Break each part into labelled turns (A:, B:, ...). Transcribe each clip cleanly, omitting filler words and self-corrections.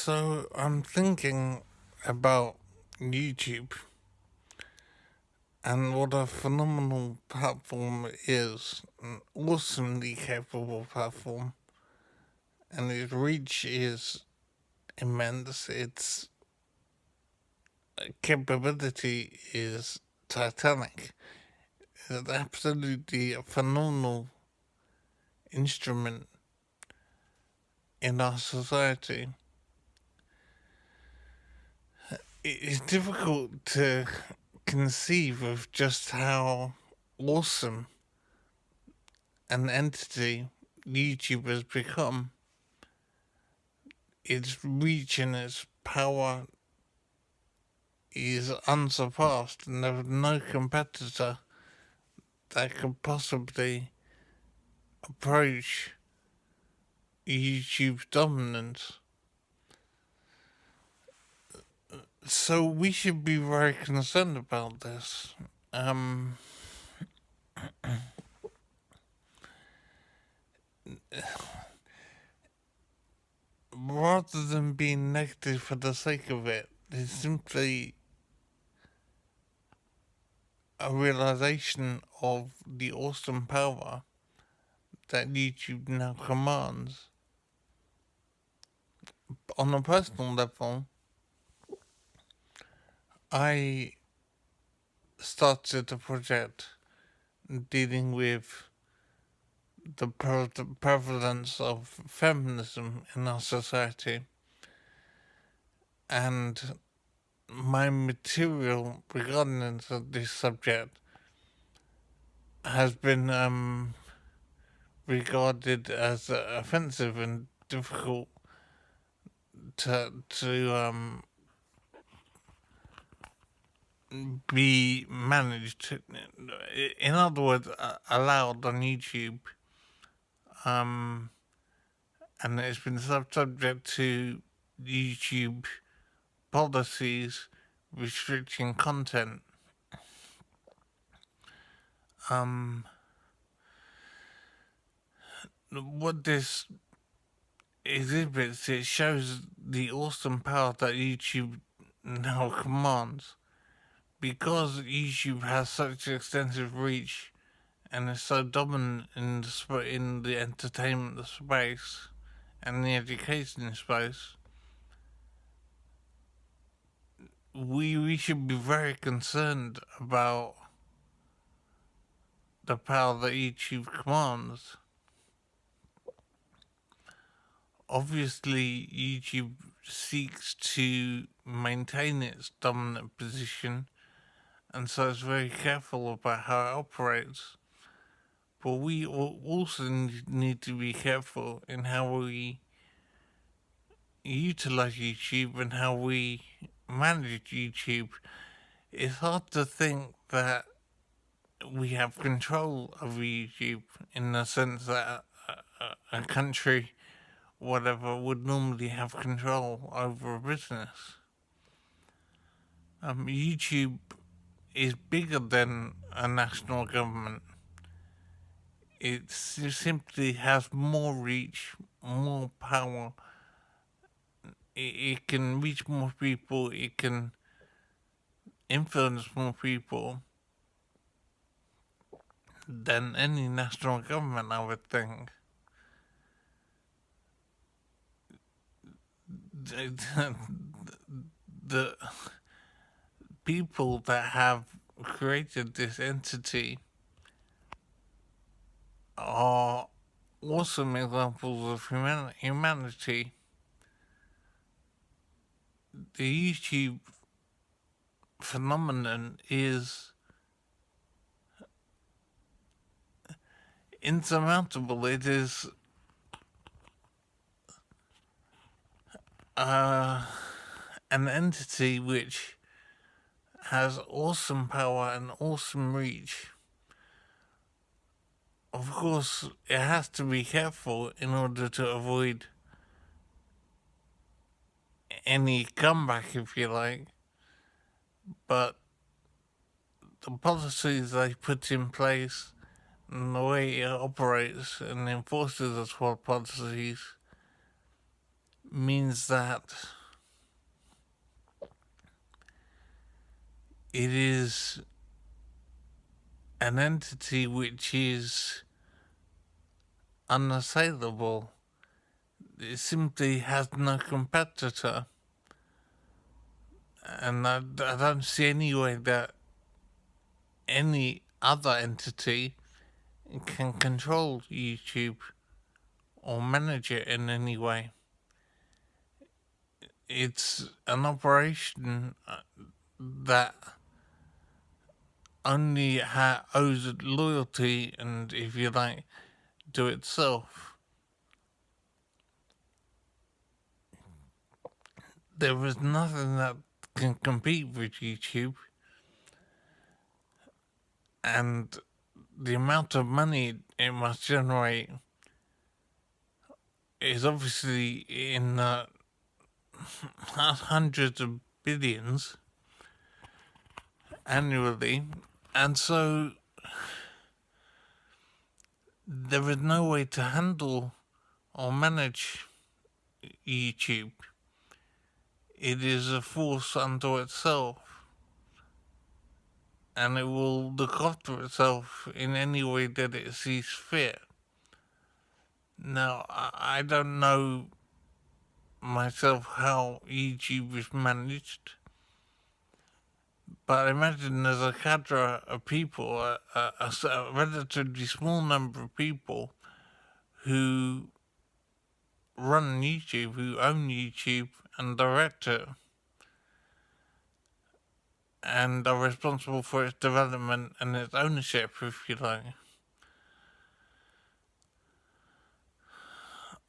A: So I'm thinking about YouTube and what a phenomenal platform it is, an awesomely capable platform, and its reach is immense. Its capability is titanic. It's absolutely a phenomenal instrument in our society. It is difficult to conceive of just how awesome an entity YouTube has become. Its reach and its power is unsurpassed, and there's no competitor that could possibly approach YouTube's dominance. So we should be very concerned about this. Um, Rather than being negative for the sake of it, it's simply a realization of the awesome power that YouTube now commands. On a personal level, I started a project dealing with the prevalence of feminism in our society, and my material regarding this subject has been regarded as offensive and difficult to be managed. In other words, allowed on YouTube, um, and it's been subject to YouTube policies restricting content. Um, what this exhibits, it shows the awesome power that YouTube now commands. Because YouTube has such extensive reach and is so dominant in the entertainment space and the education space, we should be very concerned about the power that YouTube commands. Obviously, YouTube seeks to maintain its dominant position, and so it's very careful about how it operates. But we also need to be careful in how we utilize YouTube and how we manage YouTube. It's hard to think that we have control over YouTube in the sense that a country, whatever, would normally have control over a business. YouTube is bigger than a national government. It simply has more reach, more power. It can reach more people. It can influence more people than any national government, I would think. The people that have created this entity are awesome examples of humanity. The YouTube phenomenon is insurmountable. It is an entity which has awesome power and awesome reach. Of course, it has to be careful in order to avoid any comeback, if you like. But the policies they put in place and the way it operates and enforces its policies means that it is an entity which is unassailable. It simply has no competitor, and I don't see any way that any other entity can control YouTube or manage it in any way. It's an operation that only owes loyalty and, if you like, to itself. There is nothing that can compete with YouTube, and the amount of money it must generate is obviously in hundreds of billions annually, and so there is no way to handle or manage YouTube. It is a force unto itself, and it will look after itself in any way that it sees fit. Now, I don't know myself how YouTube is managed, but I imagine there's a cadre of people, a relatively small number of people who run YouTube, who own YouTube and direct it, and are responsible for its development and its ownership, if you like.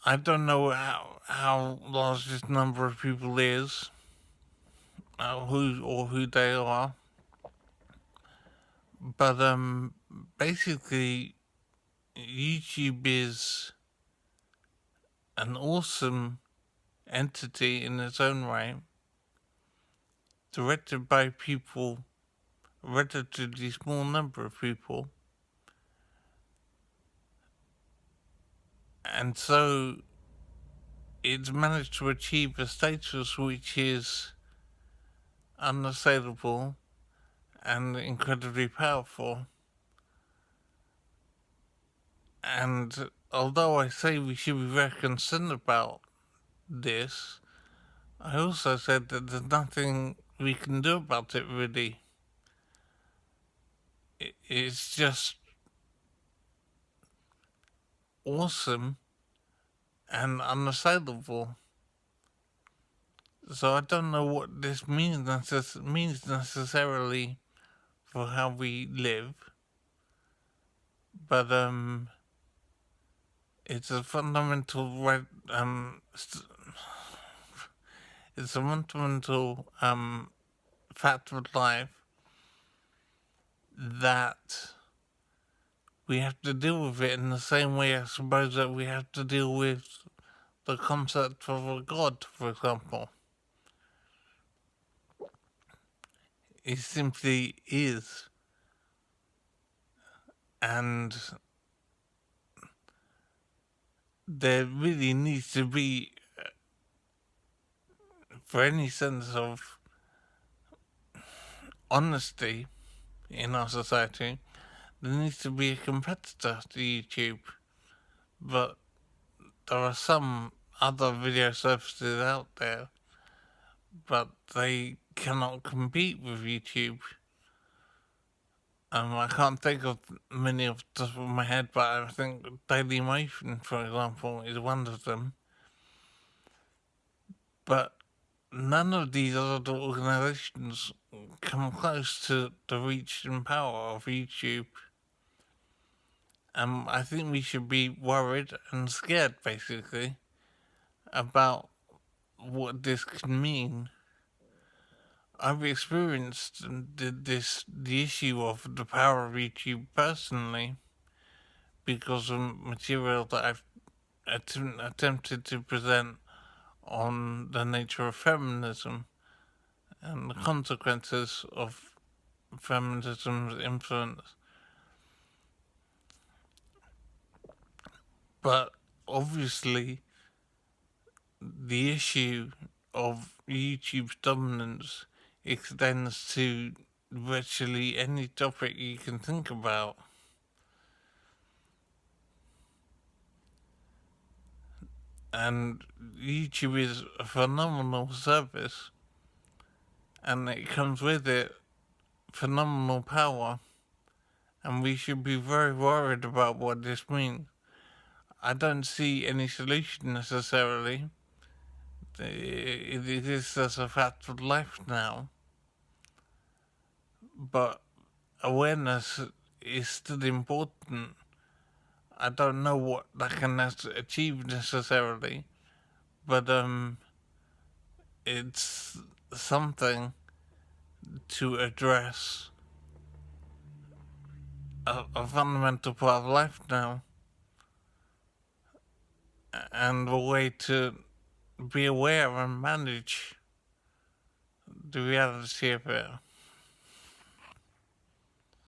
A: I don't know how large this number of people is, who they are, but basically, YouTube is an awesome entity in its own right, directed by people, a relatively small number of people, and so it's managed to achieve a status which is unassailable and incredibly powerful. And although I say we should be very concerned about this, I also said that there's nothing we can do about it, really. It's just awesome and unassailable. So I don't know what this means necessarily for how we live, but it's a fundamental it's a fundamental fact of life that we have to deal with it in the same way, I suppose, that we have to deal with the concept of a god, for example. It simply is. And there really needs to be, for any sense of honesty in our society, there needs to be a competitor to YouTube. But there are some other video services out there, but they cannot compete with YouTube. I can't think of many off the top of my head, but I think Dailymotion, for example, is one of them. But none of these other organizations come close to the reach and power of YouTube. I think we should be worried and scared, basically, about what this can mean. I've experienced the issue of the power of YouTube personally because of material that I've attempted to present on the nature of feminism and the consequences of feminism's influence. But obviously, the issue of YouTube's dominance extends to virtually any topic you can think about. And YouTube is a phenomenal service, and it comes with it phenomenal power, and we should be very worried about what this means. I don't see any solution necessarily. It is just a fact of life now, but awareness is still important. I don't know what that can achieve necessarily, but it's something to address a fundamental part of life now, and a way to be aware and manage the reality of it.